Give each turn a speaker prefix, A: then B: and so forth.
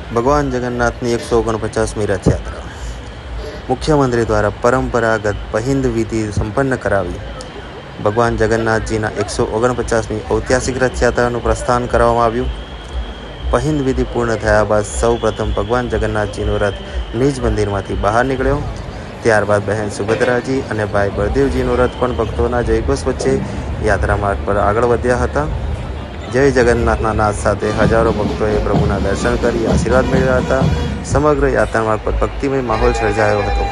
A: ભગવાન જગન્નાથની 149મી રથયાત્રા મુખ્યમંત્રી દ્વારા પરંપરાગત પહિંદ વિધિ સંપન્ન કરાવી ભગવાન જગન્નાથજીના 149મી ઐતિહાસિક રથયાત્રાનું પ્રસ્થાન કરવામાં આવ્યું। પહિંદ વિધિ પૂર્ણ થયા બાદ સૌ પ્રથમ ભગવાન જગન્નાથજીનો રથ નિજ મંદિરમાંથી બહાર નીકળ્યો। ત્યારબાદ બહેન સુભદ્રાજી અને ભાઈ બળદેવજીનો રથ પણ ભક્તોના જયઘોષ વચ્ચે યાત્રા માર્ગ પર આગળ વધ્યા હતા। જય જગન્નાથના નાદ સાથે હજારો ભક્તોએ પ્રભુના દર્શન કરી આશીર્વાદ મેળવ્યા હતા। સમગ્ર યાત્રા માર્ગ પર ભક્તિમય માહોલ સર્જાયો હતો।